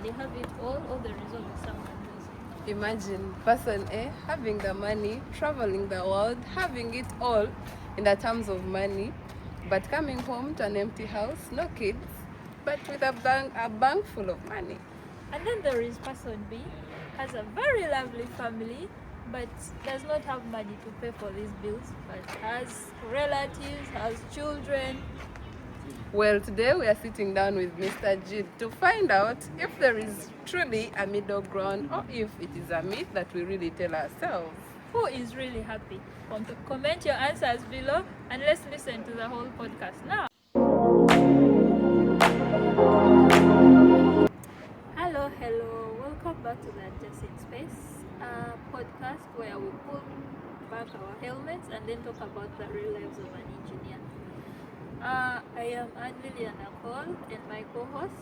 actually have it all, or there is always someone losing? Imagine person A having the money, traveling the world, having it all in the terms of money, but coming home to an empty house, no kids, but with a bank full of money. And then there is person B, has a very lovely family, but does not have money to pay for these bills, but has relatives, has children. Well, today we are sitting down with Mr. Jude to find out if there is truly a middle ground or if it is a myth that we really tell ourselves. Who is really happy? Comment your answers below and let's listen to the whole podcast now. Hello, welcome back to the Just in Space podcast where we pull back our helmets and then talk about the real lives of an engineer. I am Liliana Cole and my co-host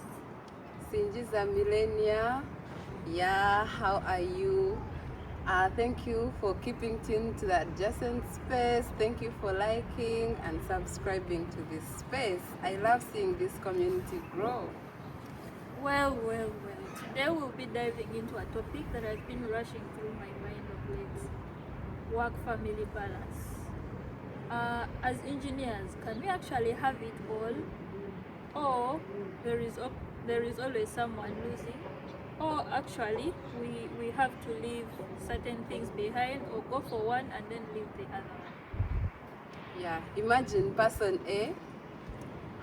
Sinjiza Millennia. Yeah, how are you? Thank you for keeping tuned to the Adjacent Space. Thank you for liking and subscribing to this space. I love seeing this community grow. Well. Today we'll be diving into a topic that has been rushing through my mind of late: work-family balance. As engineers, can we actually have it all, or there is always someone losing, or actually we have to leave certain things behind, or go for one and then leave the other one? Yeah, imagine person A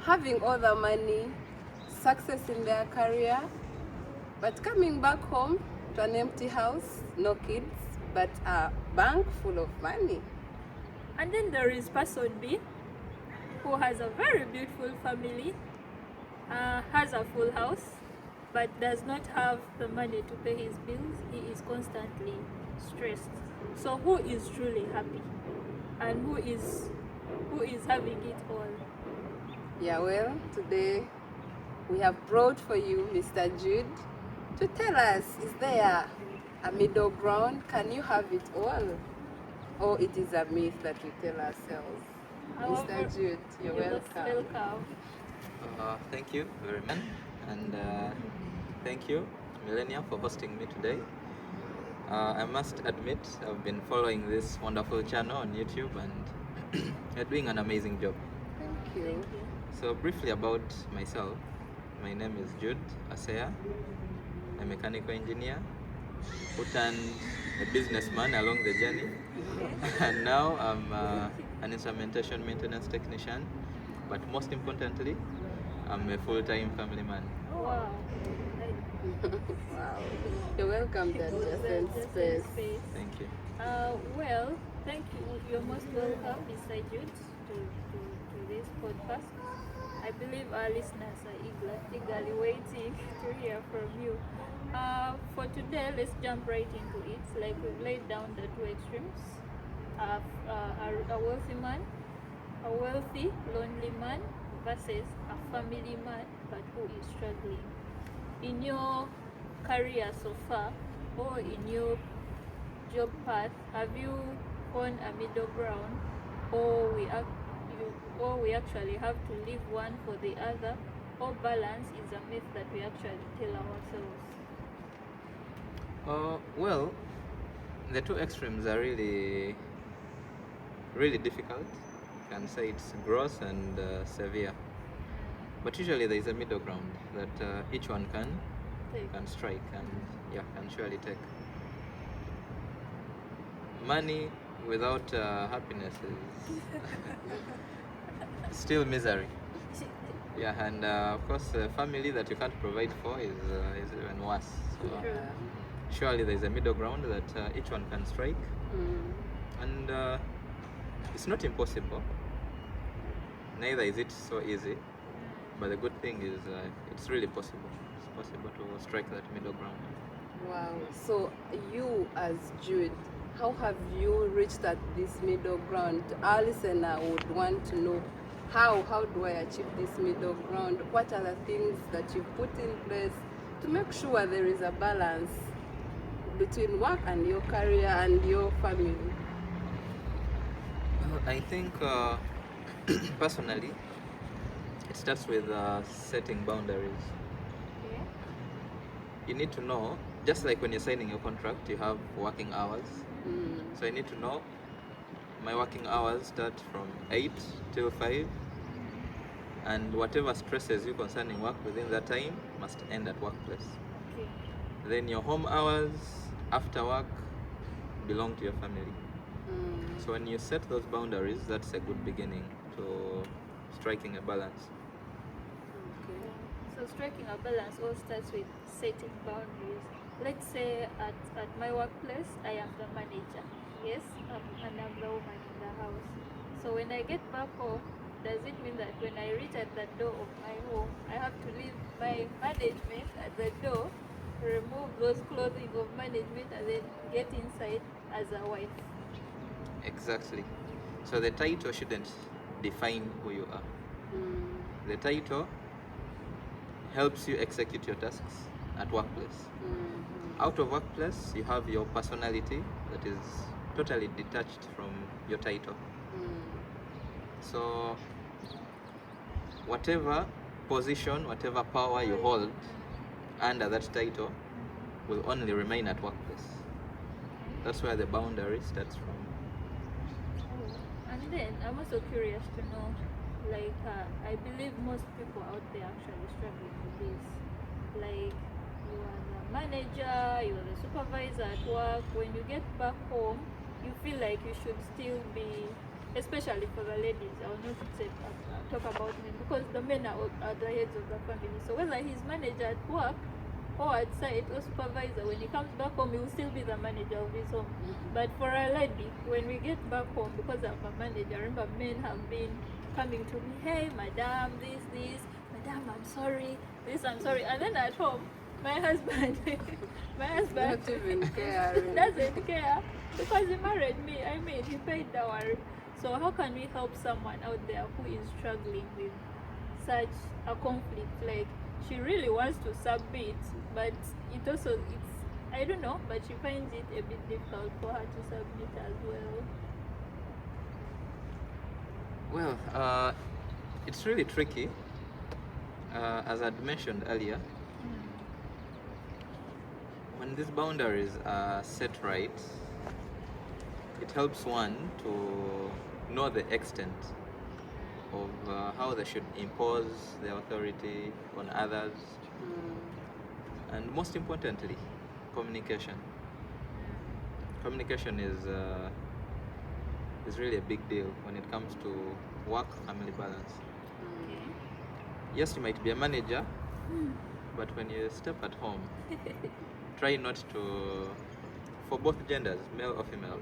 having all the money, success in their career, but coming back home to an empty house, no kids, but a bank full of money. And then there is person B, who has a very beautiful family, has a full house, but does not have the money to pay his bills. He is constantly stressed. So who is truly happy, and who is having it all? Yeah, well, today we have brought for you Mr. Jude to tell us, is there a middle ground? Can you have it all? Or it is a myth that we tell ourselves? Mr. Jude, you're welcome. Thank you very much, and thank you, Millennia, for hosting me today. I must admit, I've been following this wonderful channel on YouTube, and you're doing an amazing job. Thank you. So briefly about myself, my name is Jude Asea. I'm a mechanical engineer who turned a businessman along the journey, and now I'm an instrumentation maintenance technician, but most importantly, I'm a full-time family man. Wow. Wow. You're welcome to Adjacent Space. Thank you. Well, thank you. You're most welcome, Mr. Jude, to this podcast. I believe our listeners are eagerly waiting to hear from you. For today, let's jump right into it. Like we've laid down the two extremes: a wealthy man, a wealthy, lonely man, versus a family man, but who is struggling. In your career so far, or in your job path, have you found a middle ground, or we actually have to leave one for the other, or balance is a myth that we actually tell ourselves? Well, the two extremes are really difficult. You can say it's gross and severe, but usually there is a middle ground that each one can strike and can surely take. Money without happiness is still misery. Yeah, and of course, family that you can't provide for is even worse. So, surely there is a middle ground that each one can strike, and it's not impossible. Neither is it so easy, but the good thing is it's really possible. It's possible to strike that middle ground. Wow. So you as Jude, how have you reached at this middle ground? Our listener would want to know how do I achieve this middle ground? What are the things that you put in place to make sure there is a balance between work and your career and your family? I think personally, it starts with setting boundaries. you need to know, just like when you're signing your contract, you have working hours. So you need to know my working hours start from 8 till 5, and whatever stresses you concerning work within that time must end at workplace. Okay. Then your home hours after work belong to your family. So when you set those boundaries, that's a good beginning to striking a balance. Okay. So striking a balance all starts with setting boundaries. Let's say at my workplace, I am the manager. Yes, and I'm the woman in the house. So when I get back home, does it mean that when I reach at the door of my home, I have to leave my management at the door, remove those clothing of management, and then get inside as a wife? Exactly. So the title shouldn't define who you are. The title helps you execute your tasks at workplace. Out of workplace, you have your personality that is totally detached from your title. So whatever position, whatever power you hold under that title will only remain at workplace. That's where the boundary starts from. And then I'm also curious to know, like, I believe most people out there actually struggling with this. Like, you are the manager, you are the supervisor at work. When you get back home, you feel like you should still be, especially for the ladies. I will not say, talk about men, because the men are the heads of the family. So whether he's manager at work or at site or supervisor, when he comes back home, he will still be the manager of his home. But for a lady, when we get back home, because I'm a manager, I remember men have been coming to me, hey, madam, this, madam, I'm sorry, this, I'm sorry. And then at home, my husband Not even caring. doesn't care, because he married me. I mean, he paid dowry. So how can we help someone out there who is struggling with such a conflict? Like, she really wants to submit, but it's I don't know, but she finds it a bit difficult for her to submit as well. Well, it's really tricky. As I'd mentioned earlier, when these boundaries are set right, it helps one to know the extent of how they should impose their authority on others, and most importantly, communication. Communication is really a big deal when it comes to work-family balance. Yes, you might be a manager, but when you step at home, try not to, for both genders, male or female,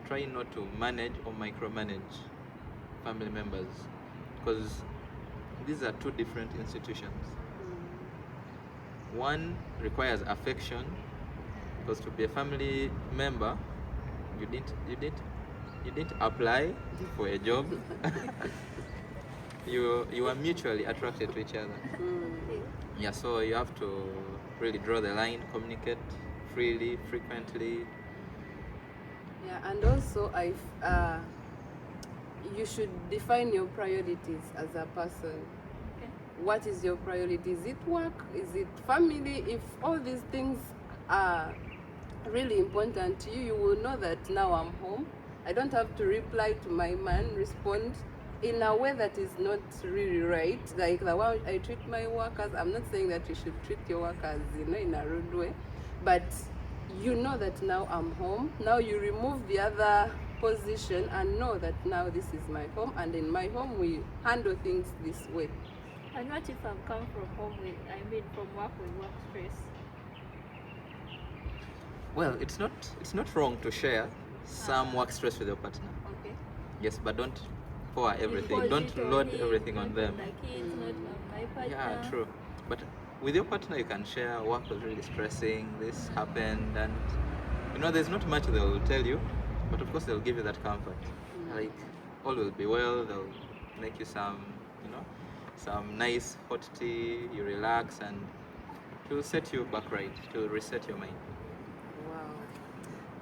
try not to manage or micromanage family members, because these are two different institutions. One requires affection, because to be a family member, you didn't apply for a job. You are mutually attracted to each other. Yeah, so you have to really draw the line, communicate freely, frequently. Yeah, and also you should define your priorities as a person. Okay. What is your priority? Is it work? Is it family? If all these things are really important to you, you will know that now I'm home. I don't have to reply to my man, respond in a way that is not really right. Like the way I treat my workers, I'm not saying that you should treat your workers, in a rude way, but you know that now I'm home. Now you remove the other position and know that now this is my home, and in my home we handle things this way. And what if I've come from home from work with work stress? Well, it's not wrong to share some work stress with your partner. Okay. Yes, but don't pour everything. Impose Don't it on load him, everything not on them. the kids, not on my partner. Yeah, true. But with your partner, you can share work was really stressing, this happened, and there's not much they'll tell you, but of course they'll give you that comfort. Like, all will be well. They'll make you some nice hot tea. You relax, and it will set you back right, to reset your mind. Wow.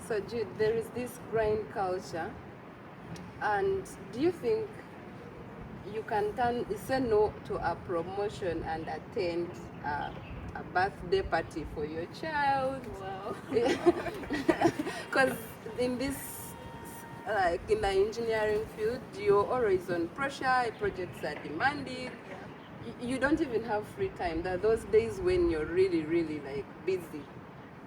So Jude, there is this grind culture, and do you think you can say no to a promotion and attend a birthday party for your child. Wow. Because in this, like in the engineering field, you're always on pressure, projects are demanding. You don't even have free time. There are those days when you're really, really like busy.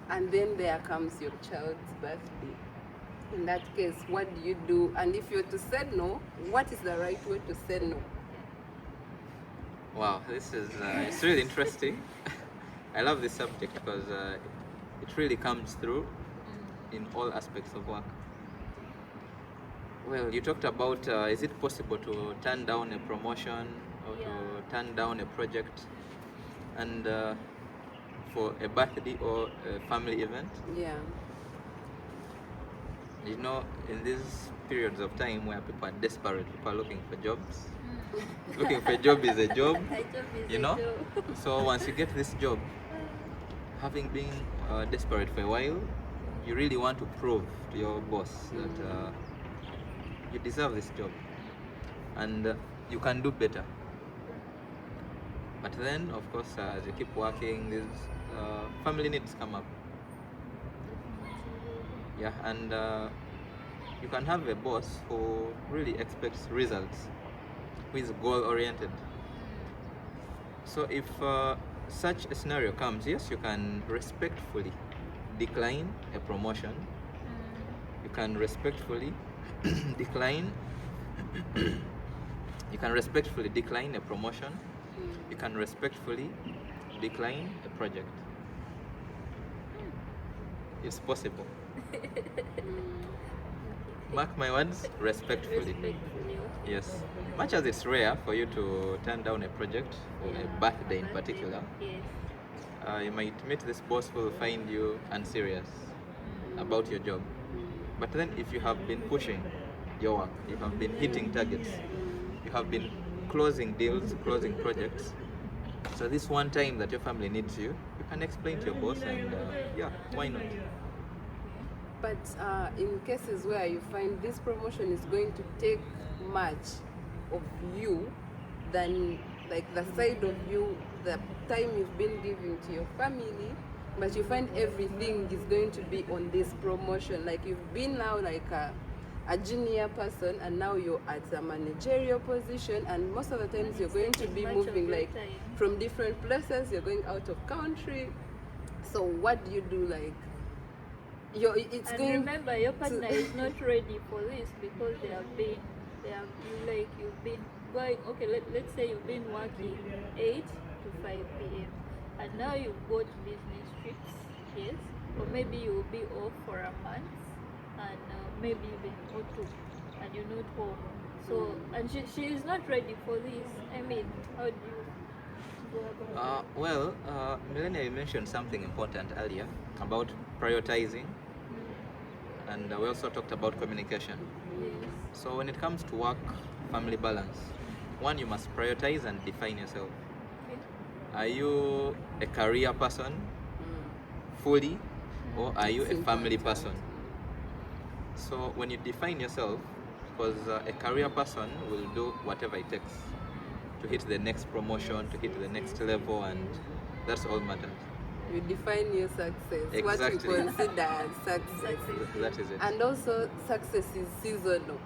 And then there comes your child's birthday. In that case, what do you do? And if you're to say no, what is the right way to say no? Wow, this is it's really interesting. I love this subject because it really comes through in all aspects of work. Well, you talked about is it possible to turn down a promotion or to turn down a project and for a birthday or a family event? Yeah. You know, in these periods of time where people are desperate, people are looking for jobs. Looking for a job is a job, you know. So once you get this job, having been desperate for a while, you really want to prove to your boss that you deserve this job and you can do better. But then, of course, as you keep working, these family needs come up. Yeah, and you can have a boss who really expects results, who is goal-oriented. So if such a scenario comes, yes, you can respectfully decline a promotion. You can respectfully decline. You can respectfully decline a promotion. You can respectfully decline a project. It's possible. Mark my words, respectfully. Yes. Much as it's rare for you to turn down a project or a birthday in particular, you might meet this boss who will find you unserious about your job. But then if you have been pushing your work, you have been hitting targets, you have been closing deals, closing projects, so this one time that your family needs you, you can explain to your boss and yeah, why not? But in cases where you find this promotion is going to take much of you than like the side of you, the time you've been giving to your family, but you find everything is going to be on this promotion. Like you've been now like a junior person and now you're at a managerial position, and most of the times you're going to be moving like from different places, you're going out of country. So what do you do? Like it's and going remember, your partner is not ready for this because you've been going, okay, let's say you've been working 8 to 5 p.m. and now you've got business trips, yes, or maybe you'll be off for a month and maybe even or two, and you're not home. So, and she is not ready for this. I mean, how do you go about it? Well, Millennia, you mentioned something important earlier about prioritizing, and we also talked about communication. Yes. So when it comes to work family balance, one, you must prioritize and define yourself. Okay. Are you a career person fully, or are you a family person? So when you define yourself, because a career person will do whatever it takes to hit the next promotion, to hit the next level, and that's all matters. you define your success, Exactly. what you consider as success. That is it. And also success is seasonal.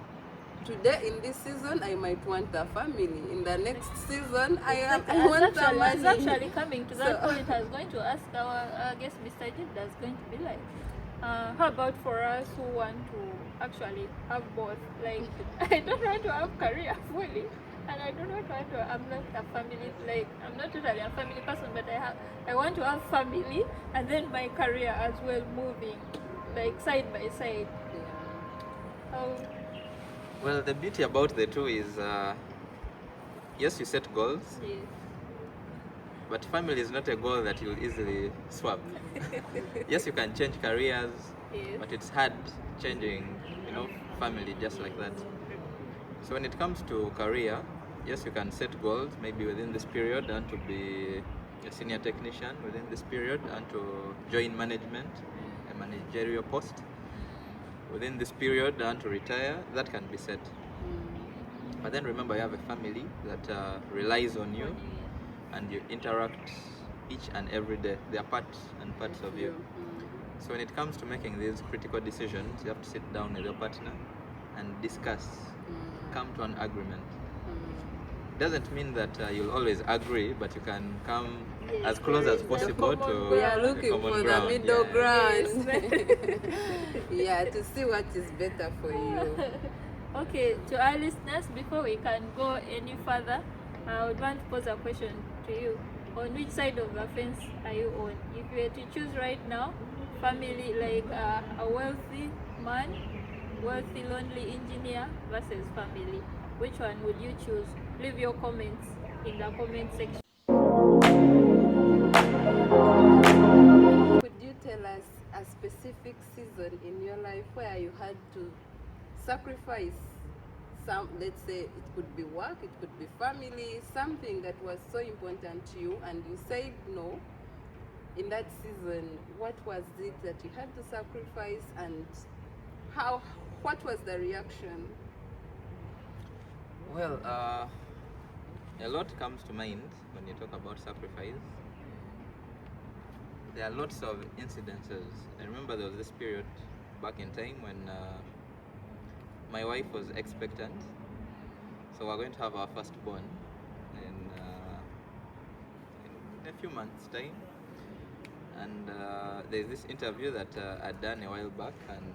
Today in this season I might want a family. In the next season I want the I was money. actually coming to that So- point. I was going to ask our guest, Mr. Jim, that's going to be like, how about for us who want to actually have both? Like, I don't want to have career fully, and I don't want to. I'm not a family. Like, I'm not totally a family person, but I want to have family and then my career as well moving, like side by side. How? Well, the beauty about the two is, yes, you set goals, Yes. but family is not a goal that you'll easily swap. Yes, you can change careers, Yes. but it's hard changing, family just like that. So when it comes to career, yes, you can set goals, maybe within this period, and to be a senior technician within this period, and to join management, a managerial post within this period, and to retire. That can be set. But then remember, you have a family that relies on you, and you interact each and every day. They are part and parts of you. So when it comes to making these critical decisions, you have to sit down with your partner and discuss, come to an agreement. Doesn't mean that you'll always agree, but you can come as close as possible to we are looking common for ground. the middle ground. Yes. To see what is better for you. Okay, to our listeners, before we can go any further, I would want to pose a question to you. On which side of the fence are you on? If you were to choose right now, family, like a wealthy man, wealthy lonely engineer versus family, which one would you choose? Leave your comments in the comment section. Could you tell us a specific season in your life where you had to sacrifice some, let's say it could be work, it could be family, something that was so important to you and you said no? In that season, what was it that you had to sacrifice, and what was the reaction? Well, a lot comes to mind when you talk about sacrifice. There are lots of incidences. I remember there was this period back in time when my wife was expectant. So we're going to have our firstborn in a few months' time. And there's this interview that I'd done a while back, and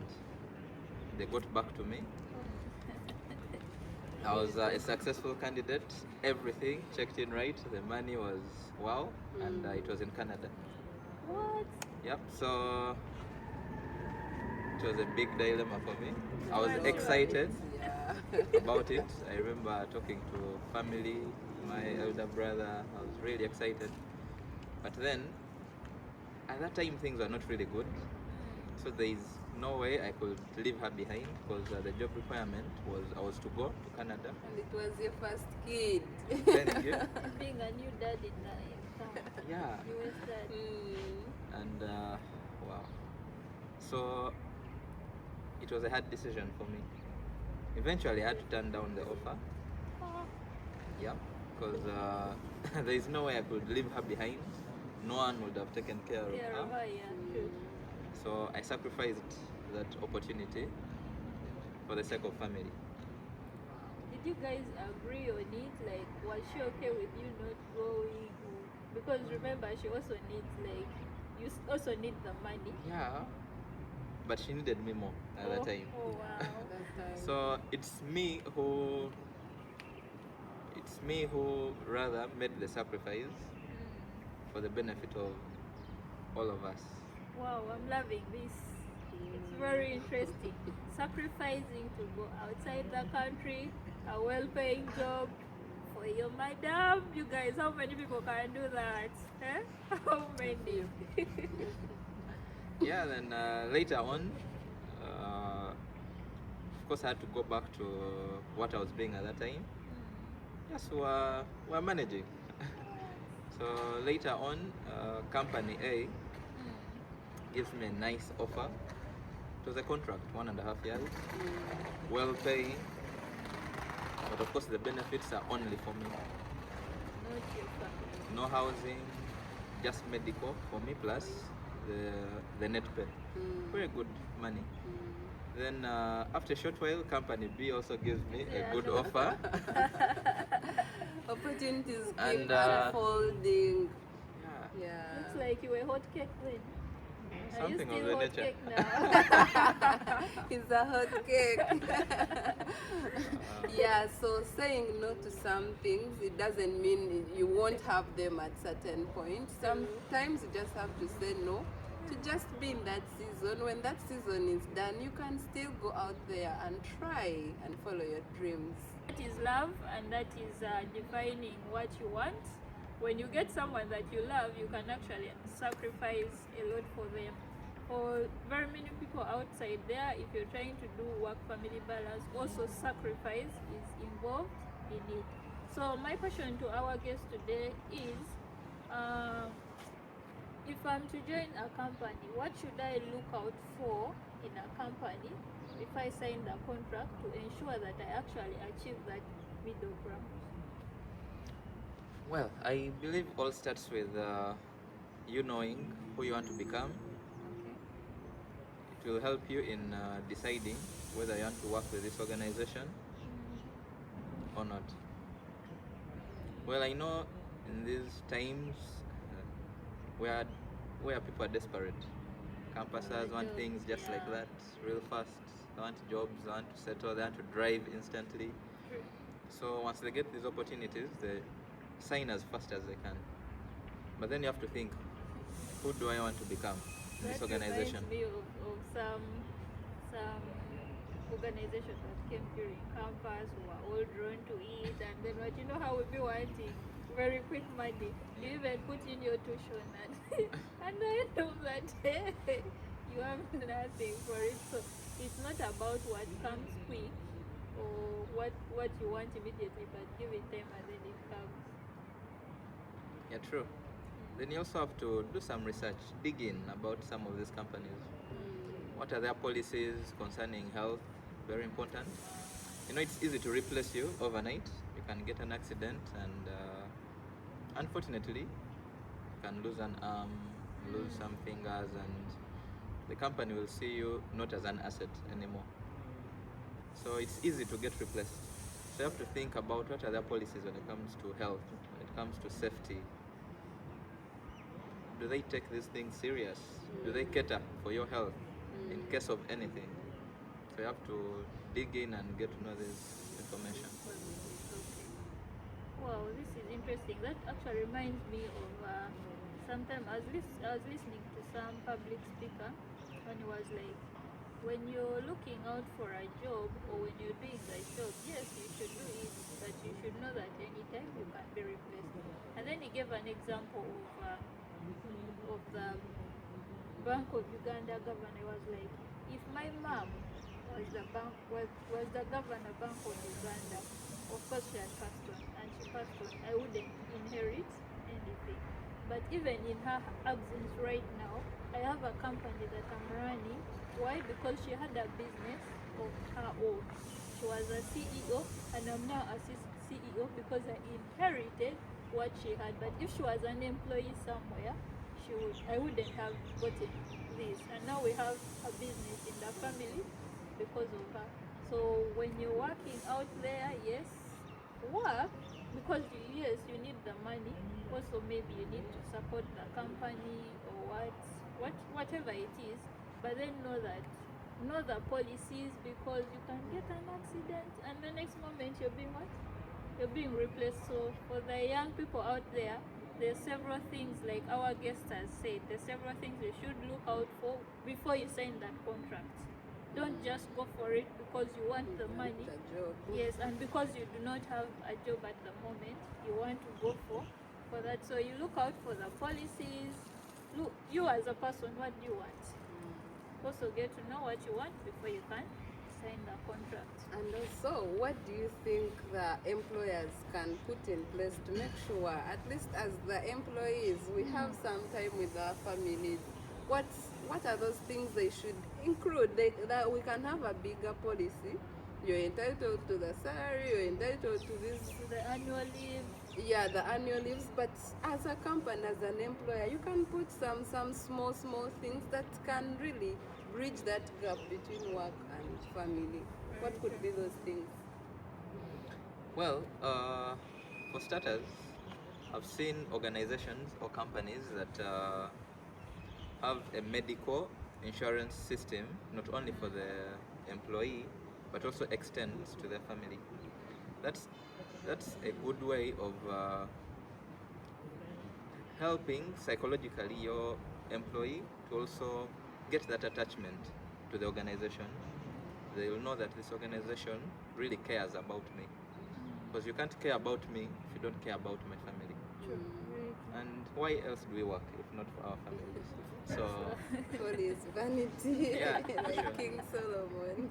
they got back to me. I was a successful candidate. Everything checked in right. The money was wow, and it was in Canada. What? Yep. So it was a big dilemma for me. I was Right. excited Yeah. about it. I remember talking to family, my elder brother. I was really excited. But then, at that time, things were not really good. So there is no way I could leave her behind, because the job requirement was I was to go to Canada. And it was your first kid. Thank you. Being a new dad in town. Yeah. US dad. And wow. So it was a hard decision for me. Eventually, I had to turn down the offer. Yeah, because there is no way I could leave her behind. No one would have taken care of Yeah, her. yeah, true. So I sacrificed that opportunity for the sake of family. Did you guys agree on it? Like, was she okay with you not going? Because remember, she also needs, like, you also need the money. Yeah, but she needed me more at that time. Oh wow. That time. So it's me who rather made the sacrifice for the benefit of all of us. Wow, I'm loving this. It's very interesting. Sacrificing to go outside the country, a well-paying job for your madam. You guys, how many people can do that? Eh? How many? Yeah, then later on, of course, I had to go back to what I was doing at that time. Yes, we're managing. So later on, company A gives me a nice offer. It was a contract, 1.5 years, well paying, but of course the benefits are only for me. Not your family. No housing, just medical for me, plus the net pay. Very good money. Then after a short while, company B also gives me a good offer. Opportunities And, keep unfolding. Yeah, Yeah. Looks like you were hot cake then. Are you something of still the hot nature. cake now? It's a hot cake. Yeah, so saying no to some things, it doesn't mean you won't have them at certain points. Sometimes you just have to say no to just be in that season. When that season is done, you can still go out there and try and follow your dreams. That is love, and that is defining what you want. When you get someone that you love, you can actually sacrifice a lot for them. For very many people outside there, if you're trying to do work-family balance, also sacrifice is involved in it. So my question to our guest today is, if I'm to join a company, what should I look out for in a company if I sign the contract to ensure that I actually achieve that middle ground? Well, I believe all starts with you knowing who you want to become. Okay. It will help you in deciding whether you want to work with this organization or not. Well, I know in these times where people are desperate, campusers want Jobs, things just like yeah. that, real fast. They want jobs, they want to settle, they want to drive instantly. True. So once they get these opportunities, they sign as fast as they can. But then you have to think, who do I want to become in this That organization? reminds me of some organization that came during campus who are all drawn to it, and then what you know how we be wanting very quick money. You even put in your tuition and and the end of that day you have nothing for it. So it's not about what comes quick or what you want immediately, but give it time and then it comes. Yeah, true. Then you also have to do some research, dig in about some of these companies. What are their policies concerning health? Very important. You know, it's easy to replace you overnight. You can get an accident, and unfortunately, you can lose an arm, lose some fingers, and the company will see you not as an asset anymore. So it's easy to get replaced. So you have to think about what are their policies when it comes to health, when it comes to safety. Do they take these things serious? Do they cater for your health in case of anything? So you have to dig in and get to know this information. Okay. Wow, this is interesting. That actually reminds me of sometime I was listening to some public speaker when he was like, when you're looking out for a job or when you're doing a job, yes, you should do it, but you should know that anytime you can be replaced. And then he gave an example of the Bank of Uganda governor. He was like, if my mom was the governor Bank of Uganda, of course she had passed on, and she passed on, I wouldn't inherit anything. But even in her absence right now, I have a company that I'm running. Why? Because she had a business of her own. She was a CEO, and I'm now assistant CEO because I inherited what she had. But if she was an employee somewhere, I wouldn't have gotten this. And now we have a business in the family because of her. So when you're working out there, yes, work because yes, you need the money. Also, maybe you need to support the company or whatever it is. But then know the policies, because you can get an accident and the next moment you're being what? You're being replaced. So for the young people out there, there's several things, like our guest has said, there's several things you should look out for before you sign that contract. Don't just go for it because you want the money. Yes, and because you do not have a job at the moment, you want to go for that. So you look out for the policies. Look, you as a person, what do you want? Also get to know what you want before you can sign the contract. And also, what do you think the employers can put in place to make sure, at least as the employees, we have some time with our families? What are those things they should include? That we can have a bigger policy. You're entitled to the salary, you're entitled to this. The annual leave. Yeah, the annual leaves. But as a company, as an employer, you can put some small things that can really bridge that gap between work and family. What could be those things? Well, for starters, I've seen organizations or companies that have a medical insurance system, not only for the employee, but also extends to their family. That's a good way of helping psychologically your employee to also get that attachment to the organization. They will know that this organization really cares about me, because you can't care about me if you don't care about my family. True. And why else do we work if not for our families? So All is vanity, Yeah, like sure. King Solomon.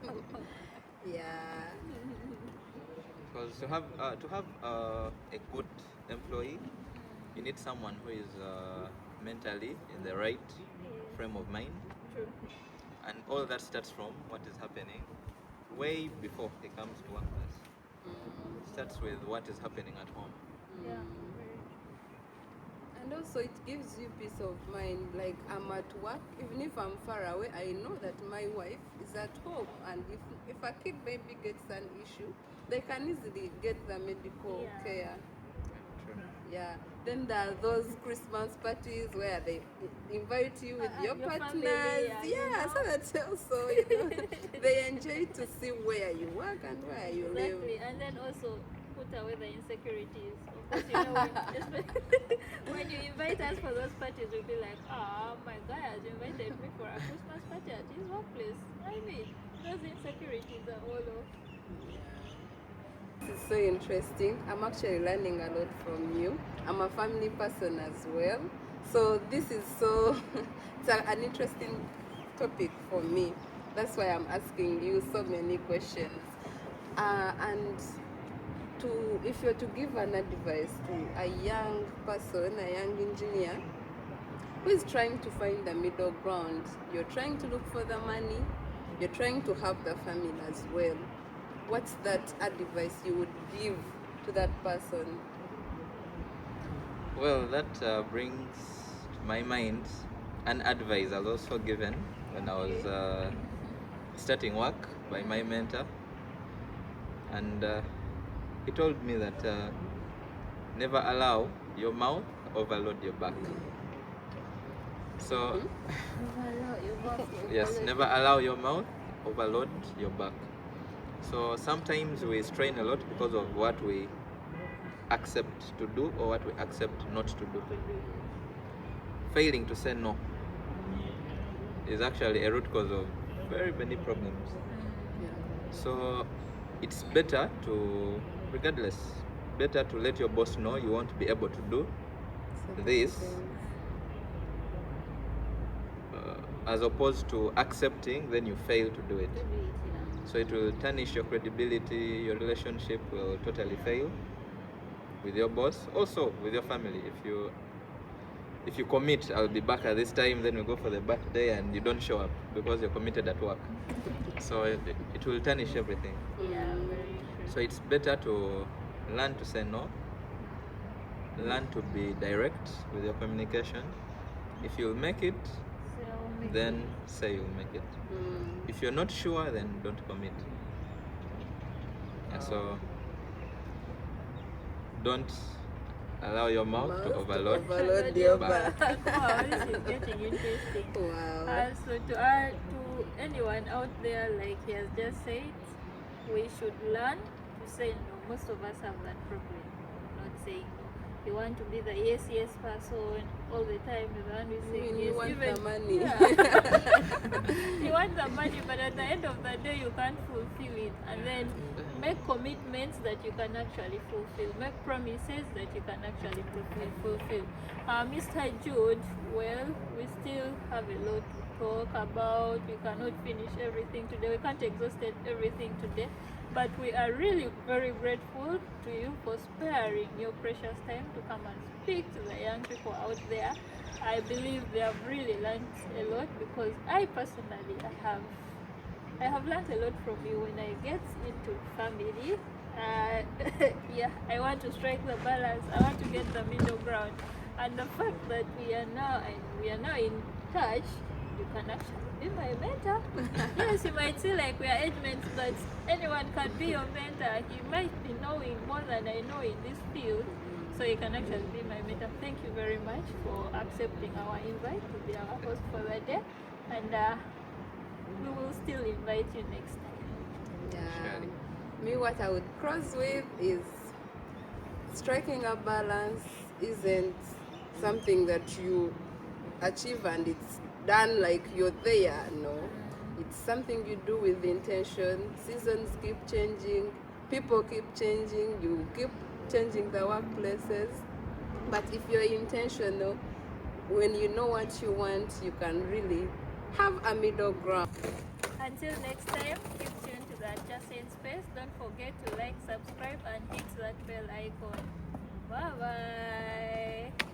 Yeah. because to have a good employee, you need someone who is mentally in the right frame of mind, True. and all that starts from what is happening way before he comes to workplace. It starts with what is happening at home. Yeah. And also it gives you peace of mind. Like I'm at work, even if I'm far away, I know that my wife is at home, and if a kid maybe gets an issue, they can easily get the medical care. True. Yeah. Then there are those Christmas parties where they invite you with your Your partners. family, So that's also, they enjoy to see where you work and where you live. Exactly, and then also put away the insecurities. Of course, when you invite us for those parties, we'll be like, my guy has invited me for a Christmas party at his workplace. I mean, those insecurities are all off. This is so interesting. I'm actually learning a lot from you. I'm a family person as well. So this is it's an interesting topic for me. That's why I'm asking you so many questions. And if you're to give an advice to a young person, a young engineer, who is trying to find the middle ground, you're trying to look for the money, you're trying to help the family as well. What's that advice you would give to that person? Well, that brings to my mind an advice I was also given when I was starting work by my mentor, and he told me that never allow your mouth overload your back. So yes, never allow your mouth overload your back. So sometimes we strain a lot because of what we accept to do or what we accept not to do. Failing to say no is actually a root cause of very many problems. So it's better to, regardless, better to let your boss know you won't be able to do this as opposed to accepting then you fail to do it. So it will tarnish your credibility, your relationship will totally fail with your boss, also with your family. If you commit, I'll be back at this time, then we go for the birthday and you don't show up because you're committed at work. So it will tarnish everything. Yeah, very true. So it's better to learn to say no, learn to be direct with your communication. If you'll make it, then say you'll make it. If you're not sure, then don't commit. And so don't allow your mouth to overload your back. Wow, this is getting interesting. Wow. So to anyone out there, like he has just said, we should learn to say no. Most of us have that problem, not saying no. You want to be the yes person all the time. You want to say yes. You want the money. You want the money, but at the end of the day, you can't fulfill it. And then make commitments that you can actually fulfill. Make promises that you can actually fulfill. Mr. Jude, well, we still have a lot to talk about. We cannot finish everything today. We can't exhaust everything today. But we are really very grateful to you for sparing your precious time to come and speak to the young people out there. I believe they have really learned a lot because I personally I have learned a lot from you when I get into family. I want to strike the balance. I want to get the middle ground. And the fact that we are now in touch, you can actually be my mentor. Yes, you might see like we are age mates, but anyone can be your mentor. He might be knowing more than I know in this field, so you can actually be my mentor. Thank you very much for accepting our invite to be our host for the day, and we will still invite you next time. Yeah. Me, what I would cross with is striking a balance isn't something that you achieve and it's done like you're there. No, it's something you do with intention. Seasons keep changing, people keep changing, you keep changing the workplaces, but if you're intentional, when you know what you want, you can really have a middle ground. Until next time, keep tuned to the Adjacent Space. Don't forget to like, subscribe, and hit that bell icon. Bye bye.